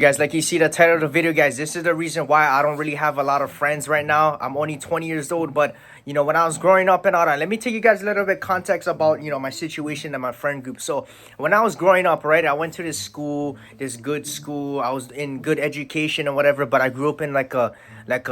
Guys, like you see the title of the video, guys, this is the reason why I don't really have a lot of friends right now. I'm only 20 years old, but when I was growing up and all that, let me take you guys a little bit context about my situation and my friend group. So when I was growing up, right, I went to this good school. I was in good education and whatever, but I grew up in like like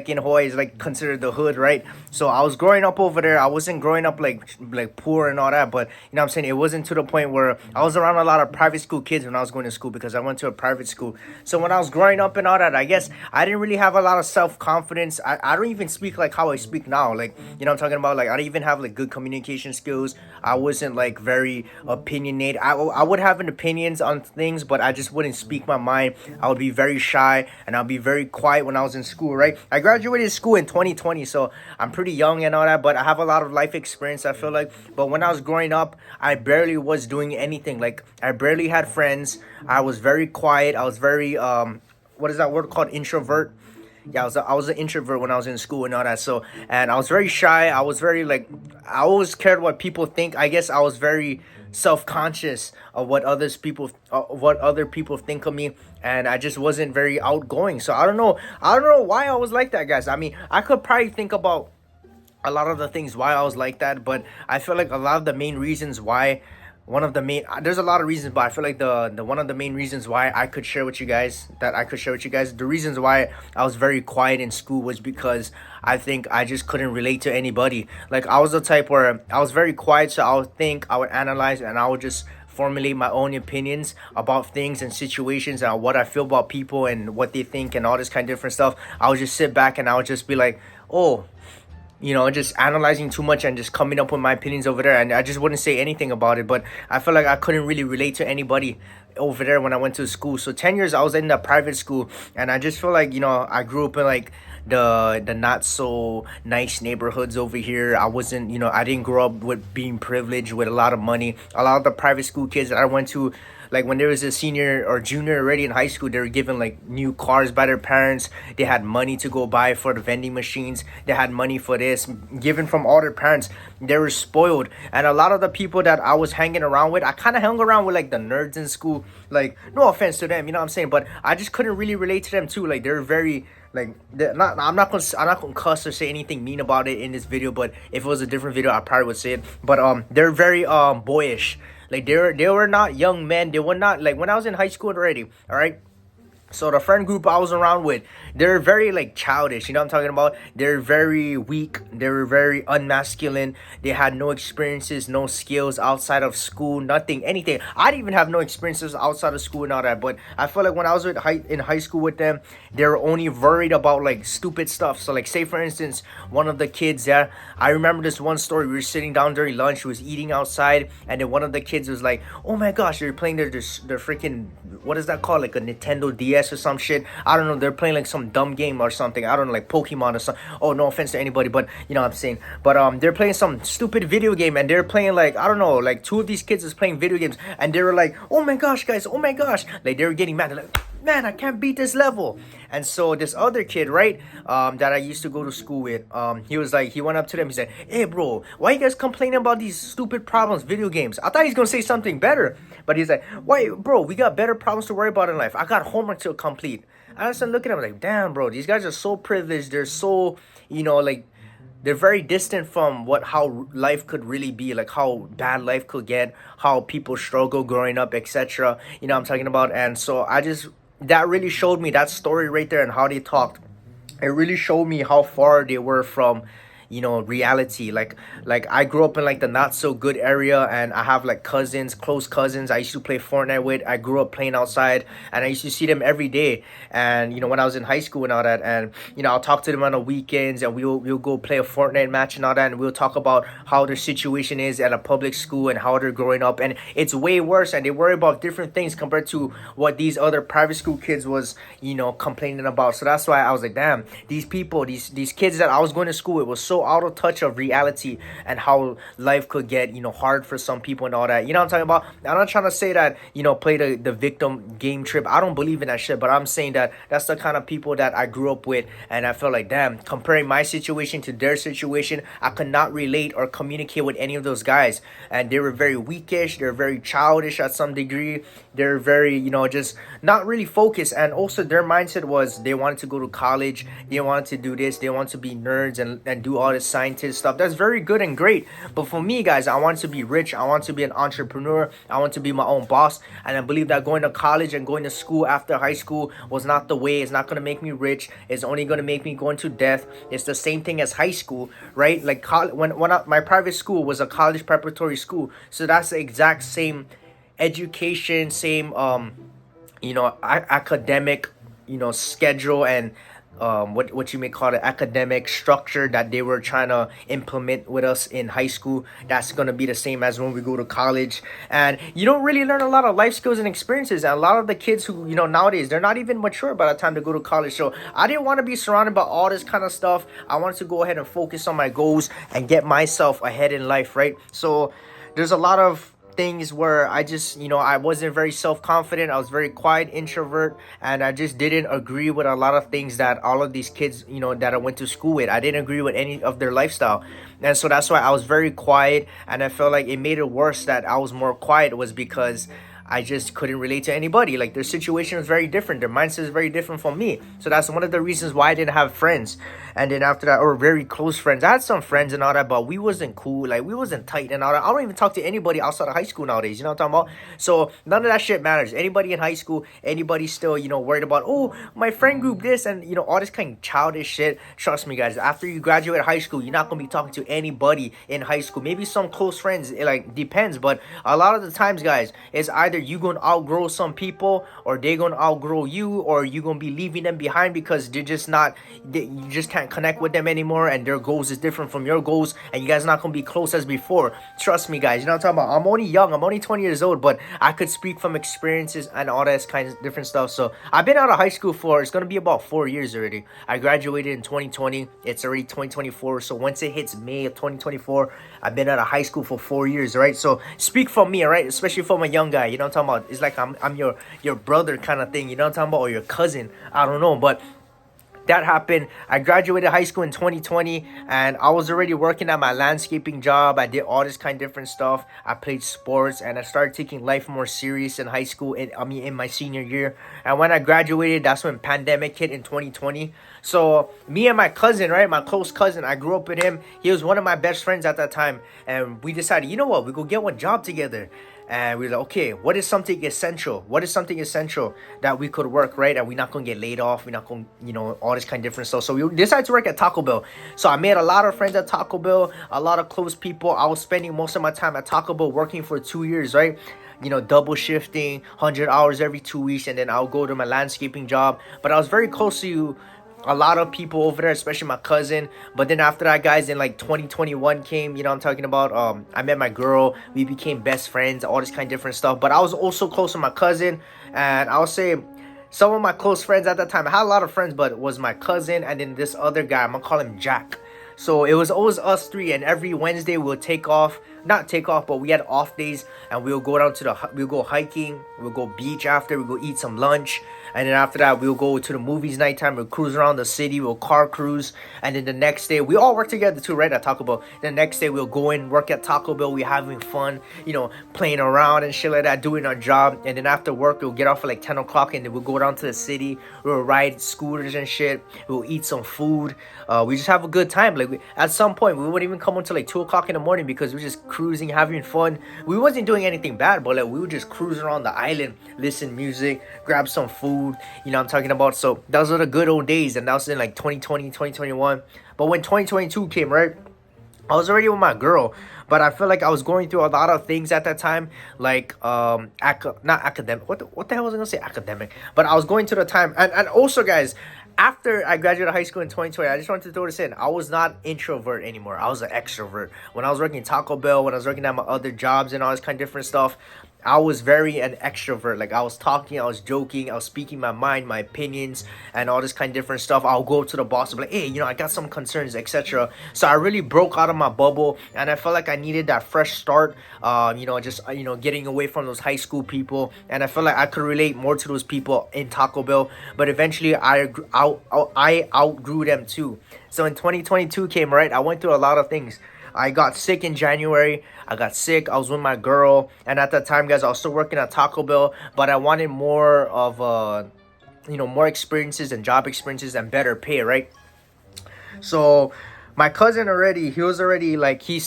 in Hawaii is like considered the hood, right? So I was growing up over there. I wasn't growing up like poor and all that, but what I'm saying, it wasn't to the point where I was around a lot of private school kids when I was going to school, because I went to a private school. So when I was growing up and all that, I guess I didn't really have a lot of self-confidence. I don't even speak like how I speak now. Like, I'm talking about, like, I don't even have like good communication skills. I wasn't like very opinionated. I would have an opinions on things, but I just wouldn't speak my mind. I would be very shy and I'll be very quiet when I was in school, right? I graduated school in 2020, so I'm pretty young and all that, but I have a lot of life experience, I feel like. But when I was growing up, I barely was doing anything. Like, I barely had friends. I was very quiet. I was very what is that word called, introvert? Yeah, I was an introvert when I was in school and all that. So, and I was very shy. I was very like, I always cared what people think. I guess I was very self-conscious of what other people think of me, and I just wasn't very outgoing. So I don't know why I was like that, guys. I mean, I could probably think about a lot of the things why I was like that, but I feel like a lot of the main reasons why, one of the main, there's a lot of reasons, but I feel like the one of the main reasons why I could share with you guys, the reasons why I was very quiet in school was because I think I just couldn't relate to anybody. Like, I was the type where I was very quiet, so I would think, I would analyze, and I would just formulate my own opinions about things and situations and what I feel about people and what they think and all this kind of different stuff. I would just sit back and I would just be like, oh, just analyzing too much and just coming up with my opinions over there, and I just wouldn't say anything about it. But I feel like I couldn't really relate to anybody over there when I went to school. So 10 years I was in the private school, and I just feel like, I grew up in like the not so nice neighborhoods over here. I wasn't, I didn't grow up with being privileged with a lot of money. A lot of the private school kids that I went to, like, when there was a senior or junior already in high school, they were given like new cars by their parents. They had money to go buy for the vending machines. They had money for this given from all their parents. They were spoiled. And a lot of the people that I was hanging around with, I kind of hung around with like the nerds in school. Like, no offense to them, you know what I'm saying, but I just couldn't really relate to them too. Like, they're very, like, I'm not gonna cuss or say anything mean about it in this video, but if it was a different video, I probably would say it. But they're very boyish. Like, they were not young men. They were not, like, when I was in high school already, all right? So the friend group I was around with, they're very like childish, you know what I'm talking about? They're very weak. They were very unmasculine. They had no experiences, no skills outside of school, nothing, anything. I didn't even have no experiences outside of school and all that. But I feel like when I was in high school with them, they were only worried about like stupid stuff. So, like, say for instance, one of the kids there, I remember this one story. We were sitting down during lunch, we was eating outside, and then one of the kids was like, oh my gosh, they're playing their freaking, what is that called, like a Nintendo DS or some shit. I don't know, they're playing like some dumb game or something. I don't know, like Pokemon or something. Oh, no offense to anybody, but you know what I'm saying. But they're playing some stupid video game, and they're playing, like, I don't know, like two of these kids is playing video games, and they were like, oh my gosh, guys, oh my gosh. Like, they were getting mad. They're like, man, I can't beat this level. And so this other kid, right, that I used to go to school with, he was like, he went up to them, he said, hey bro, why you guys complaining about these stupid problems, video games? I thought he's gonna say something better, but he's like, why, bro, we got better problems to worry about in life. I got homework to complete. And I started looking at him like, damn bro, these guys are so privileged. They're so, like, they're very distant from how life could really be, like how bad life could get, how people struggle growing up, etc. You know what I'm talking about? And so that really showed me, that story right there and how they talked. It really showed me how far they were from reality. Like I grew up in like the not so good area, and I have like close cousins I used to play Fortnite with. I grew up playing outside, and I used to see them every day. And when I was in high school and all that, and I'll talk to them on the weekends, and we'll go play a Fortnite match and all that, and we'll talk about how their situation is at a public school and how they're growing up. And it's way worse, and they worry about different things compared to what these other private school kids was complaining about. So that's why I was like, damn, these people, these kids that I was going to school with was so so out of touch of reality and how life could get, hard for some people and all that. You know what I'm talking about? I'm not trying to say that, play the victim game trip. I don't believe in that shit, but I'm saying that that's the kind of people that I grew up with, and I felt like, damn, comparing my situation to their situation, I could not relate or communicate with any of those guys. And they were very weakish, they're very childish at some degree. They're very, just not really focused. And also their mindset was they wanted to go to college, they wanted to do this, they want to be nerds and do all this scientist stuff. That's very good and great. But for me, guys, I want to be rich, I want to be an entrepreneur, I want to be my own boss. And I believe that going to college and going to school after high school was not the way. It's not going to make me rich. It's only going to make me go into debt. It's the same thing as high school, right? Like my private school was a college preparatory school, so that's the exact same education, same academic schedule, and what you may call the academic structure that they were trying to implement with us in high school. That's going to be the same as when we go to college. And you don't really learn a lot of life skills and experiences. And a lot of the kids who, nowadays, they're not even mature by the time they go to college. So I didn't want to be surrounded by all this kind of stuff. I wanted to go ahead and focus on my goals and get myself ahead in life, right? So there's a lot of things where I just, I wasn't very self-confident. I was very quiet introvert, and I just didn't agree with a lot of things that all of these kids, that I went to school with. I didn't agree with any of their lifestyle. And so that's why I was very quiet, and I felt like it made it worse that I was more quiet was because I just couldn't relate to anybody. Like, their situation was very different. Their mindset is very different from me. So that's one of the reasons why I didn't have friends. And then after that, or very close friends. I had some friends and all that, but we wasn't cool. Like, we wasn't tight and all that. I don't even talk to anybody outside of high school nowadays. You know what I'm talking about? So none of that shit matters. Anybody in high school, anybody still, worried about, oh, my friend group this and, all this kind of childish shit. Trust me, guys. After you graduate high school, you're not going to be talking to anybody in high school. Maybe some close friends. It, depends. But a lot of the times, guys, it's either you going to outgrow some people, or they going to outgrow you, or you going to be leaving them behind because they're just not, you just can't connect with them anymore, and their goals is different from your goals, and you guys not going to be close as before. Trust me, guys. You know what I'm talking about? I'm only young. I'm only 20 years old, but I could speak from experiences and all that kind of different stuff. So I've been out of high school it's going to be about 4 years already. I graduated in 2020. It's already 2024. So once it hits May of 2024, I've been out of high school for 4 years, right? So speak from me, right? Especially from a young guy. You know what I'm talking about? It's like I'm your brother kind of thing. You know what I'm talking about? Or your cousin. I don't know, but that happened. I graduated high school in 2020, and I was already working at my landscaping job. I did all this kind of different stuff. I played sports, and I started taking life more serious in high school. In my senior year, and when I graduated, that's when pandemic hit in 2020. So me and my cousin, right, my close cousin, I grew up with him. He was one of my best friends at that time, and we decided, you know what, we go get one job together. And we were like, okay, what is something essential? What is something essential that we could work, right? And we're not going to get laid off. We're not going to, all this kind of different stuff. So we decided to work at Taco Bell. So I made a lot of friends at Taco Bell, a lot of close people. I was spending most of my time at Taco Bell working for 2 years, right? Double shifting, 100 hours every 2 weeks. And then I'll go to my landscaping job. But I was very close to a lot of people over there, especially my cousin. But then after that, guys, in 2021 came, I'm talking about, I met my girl, we became best friends, all this kind of different stuff. But I was also close to my cousin, and I'll say some of my close friends at that time, I had a lot of friends, but it was my cousin and then this other guy, I'm gonna call him Jack. So it was always us three, and every Wednesday we'll but we had off days, and we'll go down to we'll go hiking, we'll go beach after, we'll go eat some lunch, and then after that we'll go to the movies nighttime, we'll cruise around the city, we'll car cruise, and then the next day, we all work together too, right, at Taco Bell. The next day we'll go in, work at Taco Bell, we're having fun, playing around and shit like that, doing our job, and then after work, we'll get off at 10 o'clock, and then we'll go down to the city, we'll ride scooters and shit, we'll eat some food, we just have a good time. At some point, we wouldn't even come until 2 o'clock in the morning because we're just cruising, having fun. We wasn't doing anything bad, but we would just cruise around the island, listen music, grab some food, I'm talking about. So those are the good old days, and that was in 2020, 2021. But when 2022 came, right, I was already with my girl, but I feel like I was going through a lot of things at that time, not academic. What the hell was I gonna say? Academic. But I was going through the time, and also, guys, after I graduated high school in 2020, I just wanted to throw this in. I was not introvert anymore. I was an extrovert. When I was working Taco Bell, when I was working at my other jobs and all this kind of different stuff, I was very an extrovert. Like I was talking, I was joking, I was speaking my mind, my opinions, and all this kind of different stuff. I'll go up to the boss and be like, hey, I got some concerns, etc. So I really broke out of my bubble, and I felt like I needed that fresh start. Just getting away from those high school people, and I felt like I could relate more to those people in Taco Bell. But eventually, I outgrew them too. So in 2022 came, right. I went through a lot of things. I got sick in January. I got sick. I was with my girl, and at that time, guys, I was still working at Taco Bell, but I wanted more of more experiences and job experiences and better pay, right? So my cousin he was already like, he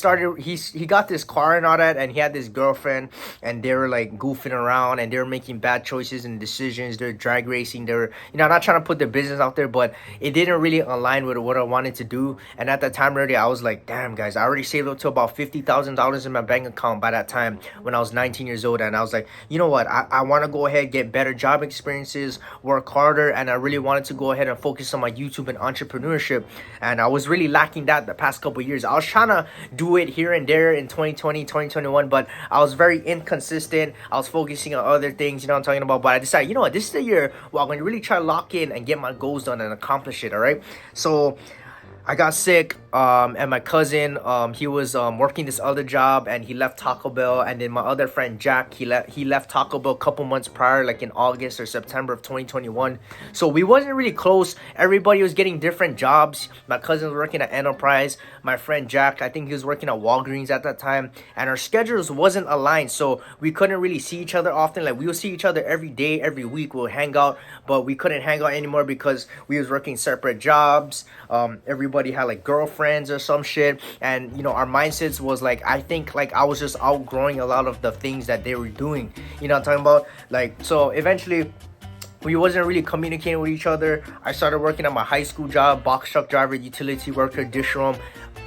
got this car and all that, and he had this girlfriend, and they were like goofing around, and they were making bad choices and decisions. They're drag racing. They were, I'm not trying to put their business out there, but it didn't really align with what I wanted to do. And at that time already, I was like, damn, guys, I already saved up to about $50,000 in my bank account by that time when I was 19 years old. And I was like, you know what, I want to go ahead, get better job experiences, work harder, and I really wanted to go ahead and focus on my YouTube and entrepreneurship. And I was really lacking that the past couple years. I was trying to do it here and there in 2020, 2021, but I was very inconsistent. I was focusing on other things, what I'm talking about. But I decided, you know what, this is the year where I'm going to really try to lock in and get my goals done and accomplish it, all right? So I got sick, and my cousin, he was working this other job, and he left Taco Bell. And then my other friend Jack, he left Taco Bell a couple months prior, like in August or September of 2021. So we wasn't really close. Everybody was getting different jobs. My cousin was working at Enterprise. My friend Jack, I think he was working at Walgreens at that time, and our schedules wasn't aligned, so we couldn't really see each other often. Like we would see each other every day, every week. We'll hang out, but we couldn't hang out anymore because we was working separate jobs. Everybody had like girlfriends or some shit, and our mindsets was like, I think like I was just outgrowing a lot of the things that they were doing, what I'm talking about. Like, so eventually we wasn't really communicating with each other. I started working at my high school job, box truck driver, utility worker, dish room,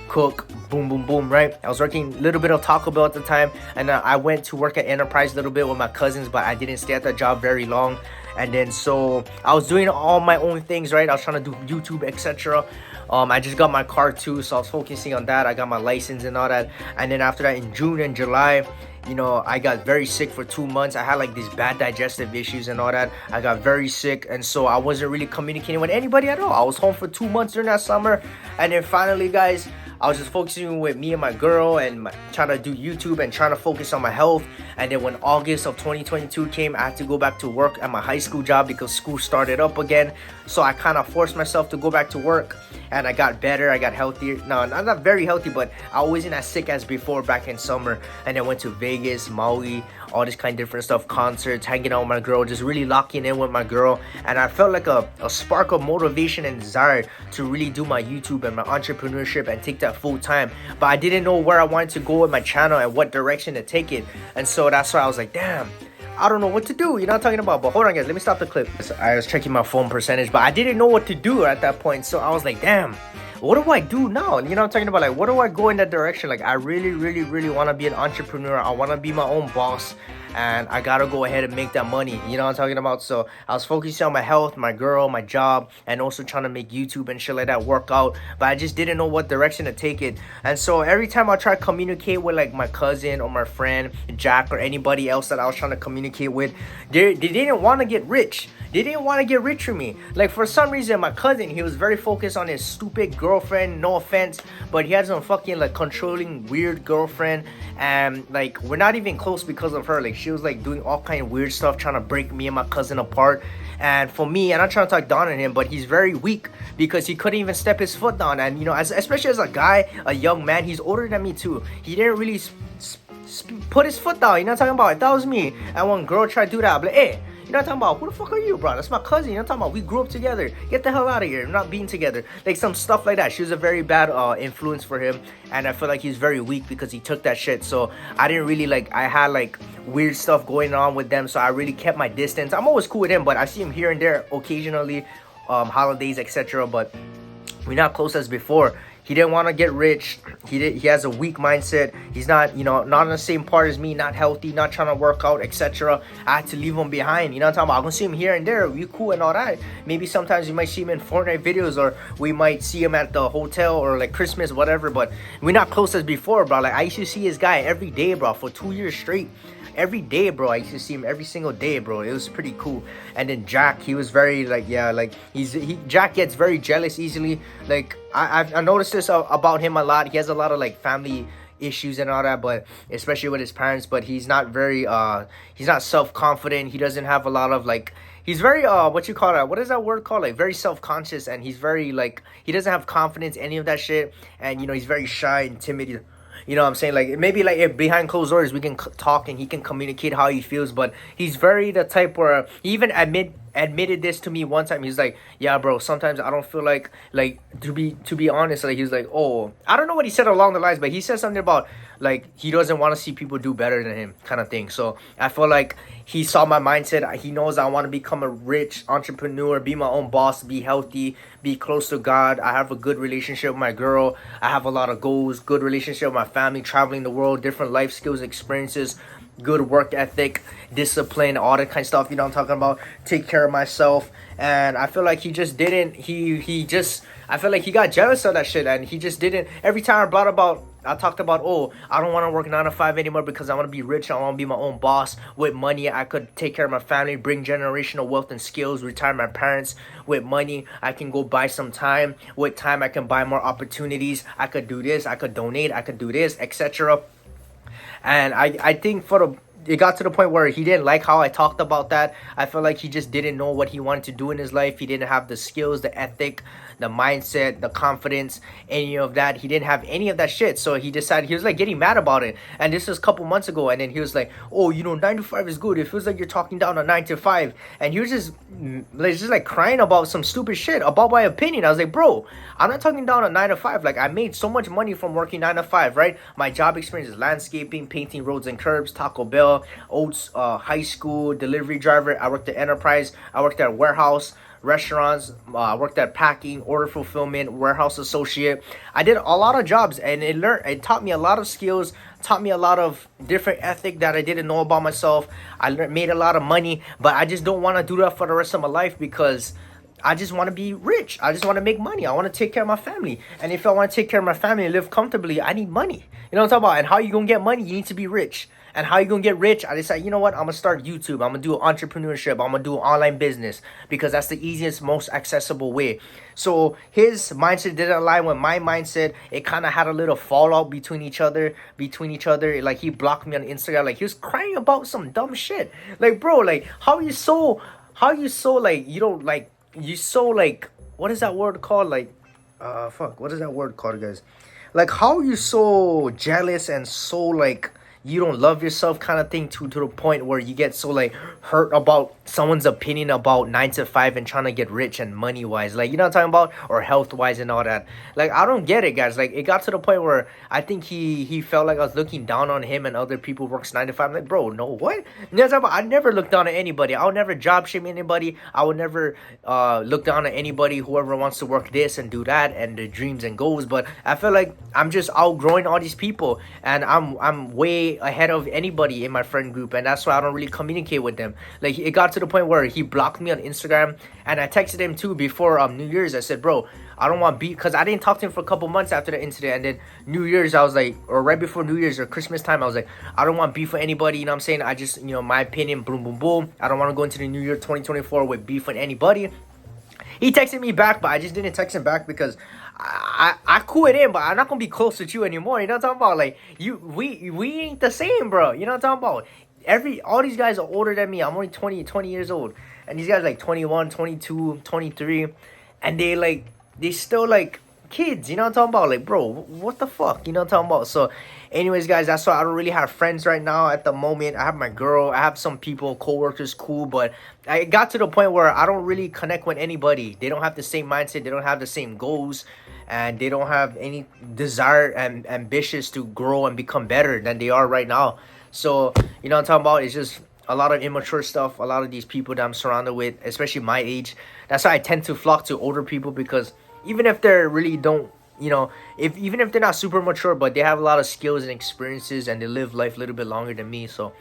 cook, boom boom boom, right? I was working a little bit of Taco Bell at the time, and I went to work at Enterprise a little bit with my cousins, but I didn't stay at that job very long. And then so I was doing all my own things, right? I was trying to do YouTube, etc. I just got my car too, so I was focusing on that. I got my license and all that. And then after that, in June and July, I got very sick for 2 months. I had like these bad digestive issues and all that. I got very sick, and so I wasn't really communicating with anybody at all. I was home for 2 months during that summer, and then finally, guys, I was just focusing with me and my girl and trying to do YouTube and trying to focus on my health. And then when August of 2022 came, I had to go back to work at my high school job because school started up again. So I kind of forced myself to go back to work, and I got better. I got healthier. No, I'm not very healthy, but I wasn't as sick as before back in summer. And I went to Vegas, Maui, all this kind of different stuff, concerts, hanging out with my girl, just really locking in with my girl. And I felt like a spark of motivation and desire to really do my YouTube and my entrepreneurship and take that full time. But I didn't know where I wanted to go with my channel and what direction to take it. And so that's why I was like, damn, I don't know what to do. You know what I'm talking about? But hold on, guys, let me stop the clip. So I was checking my phone percentage, but I didn't know what to do at that point. So I was like, damn, what do I do now? You know what I'm talking about? Like, what do I go in that direction? Like, I really, really, really want to be an entrepreneur. I want to be my own boss, and I gotta go ahead and make that money. You know what I'm talking about? So I was focusing on my health, my girl, my job, and also trying to make YouTube and shit like that work out. But I just didn't know what direction to take it. And so every time I try to communicate with like my cousin or my friend Jack or anybody else that I was trying to communicate with, they didn't want to get rich. They didn't want to get rich from me. Like, for some reason, my cousin, he was very focused on his stupid girlfriend. No offense, but he had some fucking like controlling weird girlfriend, and like we're not even close because of her. Like, she was like doing all kind of weird stuff, trying to break me and my cousin apart. And for me, and I'm trying to talk down on him, but he's very weak because he couldn't even step his foot down. And especially as a guy, a young man, he's older than me too. He didn't really put his foot down. You know what I'm talking about? If that was me, and one girl tried to do that, I'd be like, hey, you know what I'm talking about? Who the fuck are you, bro? That's my cousin. You know what I'm talking about? We grew up together. Get the hell out of here. We're not being together. Like, some stuff like that. She was a very bad influence for him. And I feel like he's very weak because he took that shit. So I didn't really I had like weird stuff going on with them. So I really kept my distance. I'm always cool with him, but I see him here and there occasionally, holidays, etc. But we're not close as before. He didn't want to get rich. He has a weak mindset. He's not, not on the same part as me, not healthy, not trying to work out, etc. I had to leave him behind. You know what I'm talking about? I'm gonna see him here and there. We cool and all that. Maybe sometimes you might see him in Fortnite videos, or we might see him at the hotel or like Christmas, whatever. But we're not close as before, bro. Like I used to see his guy every day, bro, for 2 years straight. Every day, bro. I used to see him every single day, bro. It was pretty cool. And then Jack, he was very like, yeah, like Jack gets very jealous easily. Like I noticed this about him a lot. He has a lot of like family issues and all that, but especially with his parents. But he's not very he's not self-confident. He doesn't have a lot of like, he's very what you call that, what is that word called, like very self-conscious, and he's very like, he doesn't have confidence, any of that shit. And he's very shy and timid. You know what I'm saying? Like, maybe, like, if behind closed doors, we can talk and he can communicate how he feels. But he's very the type where he even admitted this to me one time. He's like, yeah, bro, sometimes I don't feel like to be honest, like, he's like, oh, I don't know what he said along the lines, but he said something about, like, he doesn't want to see people do better than him kind of thing. So I feel like he saw my mindset. He knows I want to become a rich entrepreneur, be my own boss, be healthy, be close to God. I have a good relationship with my girl. I have a lot of goals, good relationship with my family, traveling the world, different life skills, experiences, good work ethic, discipline, all that kind of stuff. You know what I'm talking about? Take care of myself. And I feel like he just didn't, I feel like he got jealous of that shit, and he just didn't. Every time I talked about, oh, I don't want to work 9 to 5 anymore because I want to be rich. I want to be my own boss. With money, I could take care of my family, bring generational wealth and skills, retire my parents. With money, I can go buy some time. With time, I can buy more opportunities. I could do this. I could donate. I could do this, etc. And I think it got to the point where he didn't like how I talked about that. I felt like he just didn't know what he wanted to do in his life. He didn't have the skills, the ethic, the mindset, the confidence, any of that. He didn't have any of that shit. So he decided, he was like getting mad about it. And this was a couple months ago. And then he was like, oh, 9 to 5 is good. It feels like you're talking down on 9 to 5. And he was just like crying about some stupid shit about my opinion. I was like, bro, I'm not talking down on 9 to 5. Like, I made so much money from working 9 to 5, right? My job experience is landscaping, painting roads and curbs, Taco Bell, Oats, high school, delivery driver. I worked at Enterprise. I worked at warehouse, restaurants. I worked at packing, order fulfillment, warehouse associate. I did a lot of jobs, and it taught me a lot of skills, taught me a lot of different ethic that I didn't know about myself. I made a lot of money, but I just don't want to do that for the rest of my life because I just want to be rich. I just want to make money. I want to take care of my family. And if I want to take care of my family and live comfortably, I need money. You know what I'm talking about? And how you going to get money? You need to be rich. And how you going to get rich? I decided, you know what? I'm going to start YouTube. I'm going to do entrepreneurship. I'm going to do online business because that's the easiest, most accessible way. So his mindset didn't align with my mindset. It kind of had a little fallout between each other. Like, he blocked me on Instagram. Like, he was crying about some dumb shit. Like, bro, like, how you so like, you don't like, you so like, what is that word called? Like, what is that word called, guys? Like, how are you so jealous and so like, you don't love yourself kind of thing to the point where you get so like hurt about someone's opinion about 9 to 5 and trying to get rich and money wise, like, you know what I'm talking about, or health wise and all that. Like, I don't get it, guys. Like, it got to the point where I think he felt like I was looking down on him and other people who works 9 to 5. I'm like, bro, no, what? You know what I'm talking about? I never look down on anybody. I'll never job shame anybody. I would never look down on anybody, whoever wants to work this and do that and the dreams and goals. But I feel like I'm just outgrowing all these people, and I'm way ahead of anybody in my friend group, and that's why I don't really communicate with them. Like, it got to the point where he blocked me on Instagram, and I texted him too before New Year's. I said, bro, I don't want beef, because I didn't talk to him for a couple months after the incident. And then New Year's, I was like, or right before New Year's or Christmas time, I was like, I don't want beef with anybody. You know what I'm saying? I just, my opinion, boom, boom, boom. I don't want to go into the New Year 2024 with beef with anybody. He texted me back, but I just didn't text him back because I cool with him, but I'm not gonna be close with you anymore. You know what I'm talking about? Like, we ain't the same, bro. You know what I'm talking about? All these guys are older than me. I'm only 20 years old, and these guys like 21, 22, 23, and they still like kids. You know what I'm talking about? Like, bro, what the fuck? You know what I'm talking about? So anyways, guys, that's why I don't really have friends right now at the moment. I have my girl. I have some people, co-workers, cool, but I got to the point where I don't really connect with anybody. They don't have the same mindset. They don't have the same goals, and they don't have any desire and ambitious to grow and become better than they are right now. So, you know what I'm talking about? It's just a lot of immature stuff. A lot of these people that I'm surrounded with, especially my age. That's why I tend to flock to older people, because even if they really don't you know, if even if they're not super mature, but they have a lot of skills and experiences, and they live life a little bit longer than me. So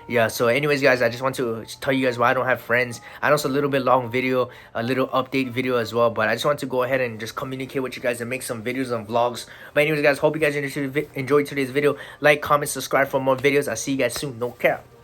yeah, so anyways guys, I just want to tell you guys why I don't have friends. I know it's a little bit long video, a little update video as well, but I just want to go ahead and just communicate with you guys and make some videos and vlogs. But anyways guys, hope you guys enjoyed today's video. Like, comment, subscribe for more videos. I'll see you guys soon. No cap.